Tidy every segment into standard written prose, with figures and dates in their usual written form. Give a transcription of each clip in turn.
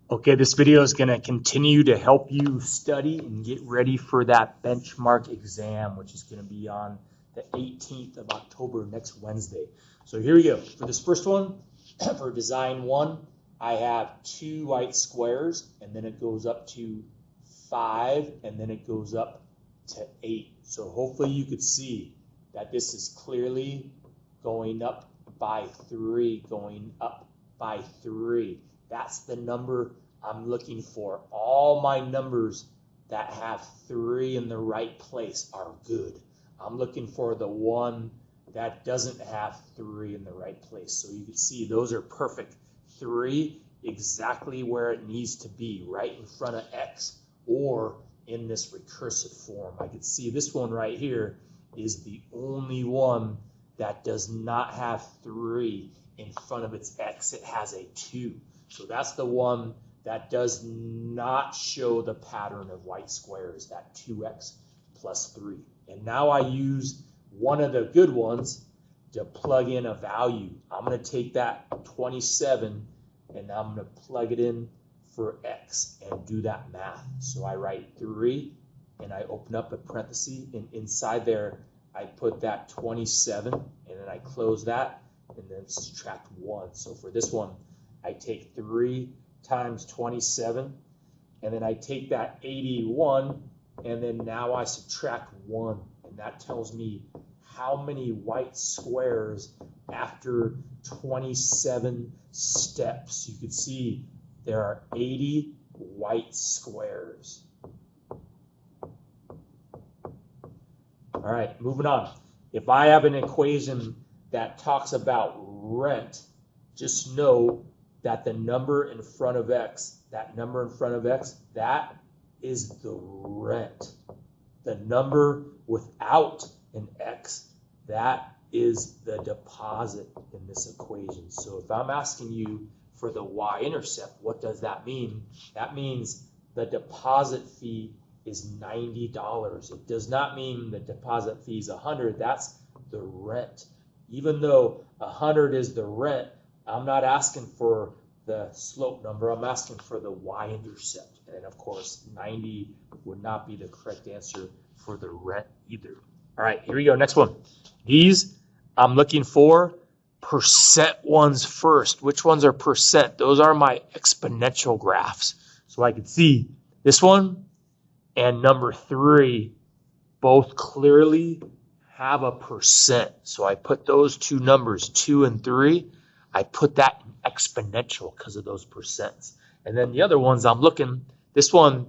Okay, this video is going to continue to help you study and get ready for that benchmark exam, which is going to be on the 18th of October, next Wednesday. So here we go. For this first one, for design 1, I have 2 white squares, and then it goes up to 5, and then it goes up to 8. So hopefully you could see that this is clearly going up by 3, going up by 3. That's the number I'm looking for. All my numbers that have 3 in the right place are good. I'm looking for the one that doesn't have 3 in the right place. So you can see those are perfect. 3 exactly where it needs to be, right in front of X or in this recursive form. I can see this one right here is the only one that does not have 3 in front of its X. It has a 2. So that's the one that does not show the pattern of white squares, that 2x plus 3. And now I use one of the good ones to plug in a value. I'm going to take that 27 and I'm going to plug it in for x and do that math. So I write 3 and I open up a parenthesis, and inside there I put that 27 and then I close that and then subtract 1. So for this one, I take 3 times 27, and then I take that 81, and then now I subtract 1, and that tells me how many white squares after 27 steps. You can see there are 80 white squares. All right, moving on. If I have an equation that talks about rent, just know that the number in front of x, that is the rent. The number without an x, that is the deposit in this equation. So if I'm asking you for the y-intercept, what does that mean? That means the deposit fee is $90. It does not mean the deposit fee is $100. That's the rent. Even though $100 is the rent, I'm not asking for the slope number, I'm asking for the y-intercept. And of course, 90 would not be the correct answer for the rent either. All right, here we go, next one. These, I'm looking for percent ones first. Which ones are percent? Those are my exponential graphs. So I can see this one and number 3 both clearly have a percent. So I put those two numbers, 2 and 3, I put that in exponential because of those percents. And then the other ones I'm looking, this one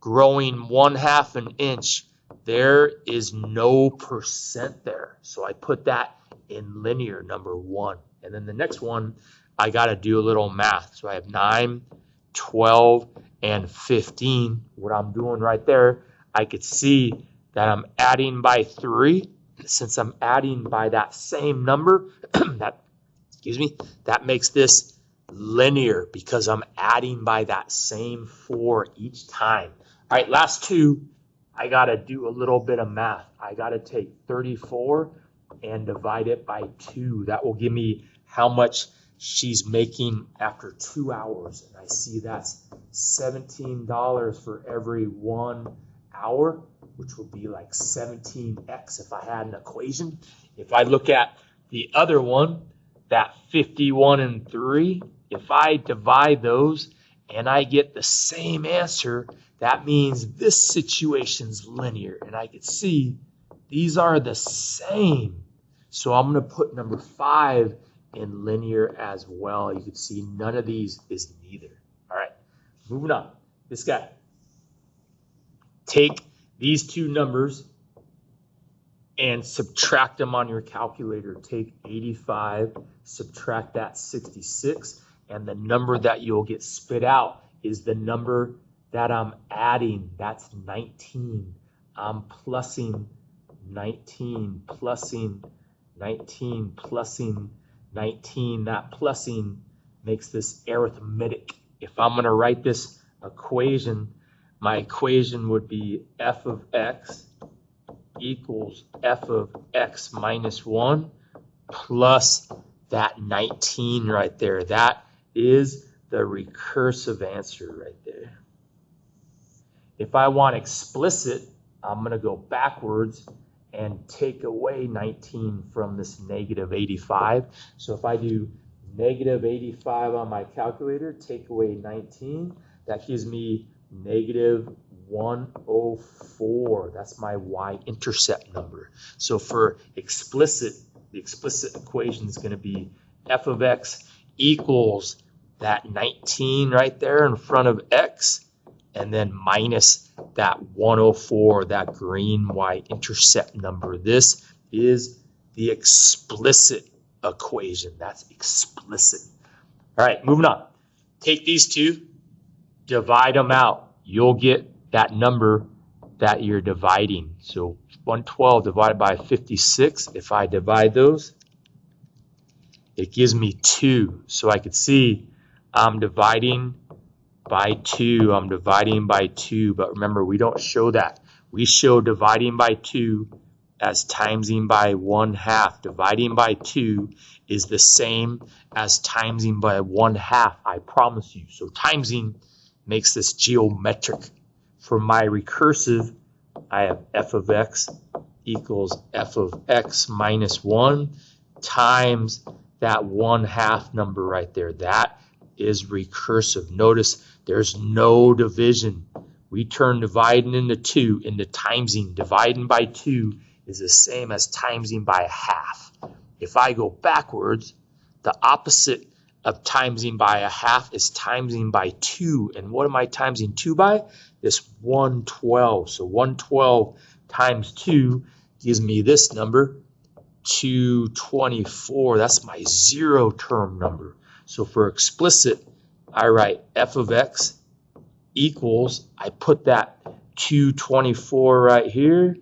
growing 1/2 an inch, there is no percent there. So I put that in linear, number 1. And then the next one, I got to do a little math. So I have 9, 12, and 15. What I'm doing right there, I could see that I'm adding by 3. Since I'm adding by that same number, that makes this linear because I'm adding by that same 4 each time. All right, last 2, I got to do a little bit of math. I got to take 34 and divide it by 2. That will give me how much she's making after 2 hours. And I see that's $17 for every 1 hour, which would be like 17x if I had an equation. If I look at the other one, that 51 and 3, if I divide those and I get the same answer, that means this situation's linear. And I can see these are the same. So I'm going to put number 5 in linear as well. You can see none of these is neither. All right, moving on. This guy. Take these two numbers and subtract them on your calculator. Take 85, subtract that 66, and the number that you'll get spit out is the number that I'm adding. That's 19. I'm plussing 19, plussing 19, plussing 19. That plussing makes this arithmetic. If I'm going to write this equation, my equation would be f of x equals f of x minus 1 plus that 19 right there. That is the recursive answer right there. If I want explicit, I'm going to go backwards and take away 19 from this negative 85. So if I do negative 85 on my calculator, take away 19, that gives me negative 104. That's my y-intercept number. So for explicit, the explicit equation is going to be f of x equals that 19 right there in front of x, and then minus that 104, that green y-intercept number. This is the explicit equation. That's explicit. All right, moving on. Take these two, divide them out. You'll get that number that you're dividing. So 112 divided by 56, if I divide those, it gives me 2. So I could see I'm dividing by 2. I'm dividing by 2. But remember, we don't show that. We show dividing by 2 as timesing by 1/2. Dividing by 2 is the same as timesing by 1/2. I promise you. So timesing makes this geometric. For my recursive, I have f of x equals f of x minus 1 times that 1/2 number right there. That is recursive. Notice there's no division. We turn dividing into 2 into timesing. Dividing by 2 is the same as timesing by 1/2. If I go backwards, the opposite of timesing by 1/2 is timesing by 2. And what am I timesing 2 by? This 112. So 112 times 2 gives me this number, 224. That's my zero term number. So for explicit, I write f of x equals, I put that 224 right here,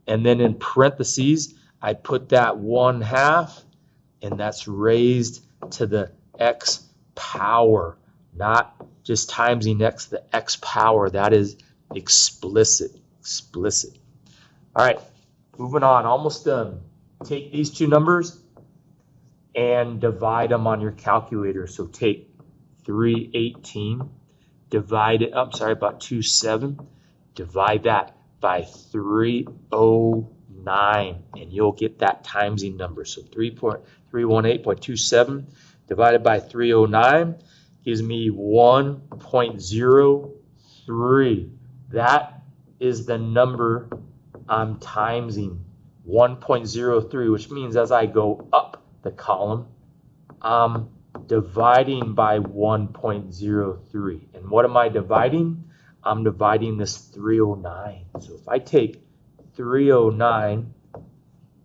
and then in parentheses, I put that 1/2, and that's raised to the x power, not just timesing x to the x power. That is explicit. Explicit. All right, moving on, almost done. Take these two numbers and divide them on your calculator. So take 318, divide it, I'm sorry, about 27, divide that by 309, and you'll get that timesing number. So 318.27 divided by 309 gives me 1.03. That is the number I'm timesing, 1.03, which means as I go up the column, I'm dividing by 1.03. And what am I dividing? I'm dividing this 309. So if I take 309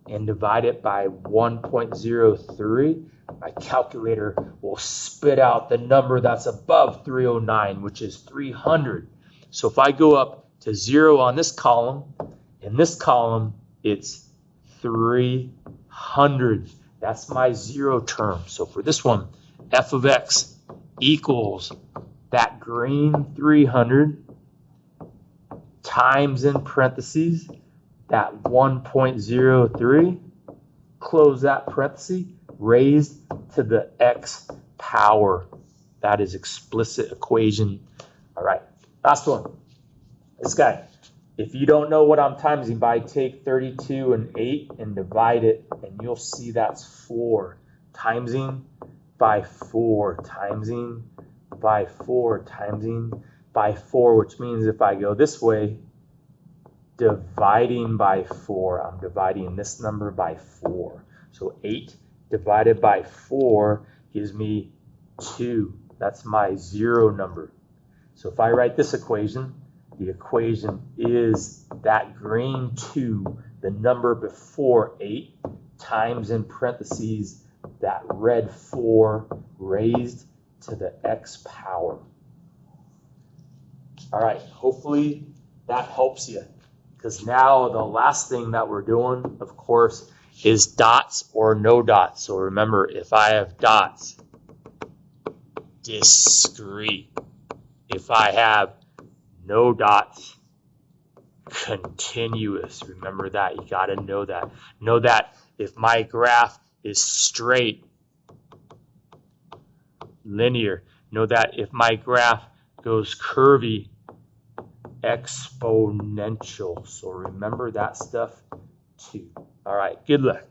and divide it by 1.03, my calculator will spit out the number that's above 309, which is 300. So if I go up to 0 on this column, in this column, it's 300. That's my zero term. So for this one, f of x equals that green 300 times in parentheses that 1.03, close that parenthesis, raised to the x power. That is explicit equation. All right, last one. This guy. If you don't know what I'm timesing by, take 32 and 8 and divide it, and you'll see that's 4. Timesing by 4, timesing by 4, timesing by 4, which means if I go this way, dividing by 4, I'm dividing this number by 4. So 8 divided by 4 gives me 2. That's my zero number. So if I write this equation, the equation is that green 2, the number before 8, times in parentheses that red 4 raised to the x power. All right, hopefully that helps you, because now the last thing that we're doing, of course, is dots or no dots. So remember, if I have dots, discrete. If I have no dots, continuous. Remember that. You got to know that. Know that if my graph is straight, linear, Know that if my graph goes curvy, exponential. So remember that stuff too. All right, good luck.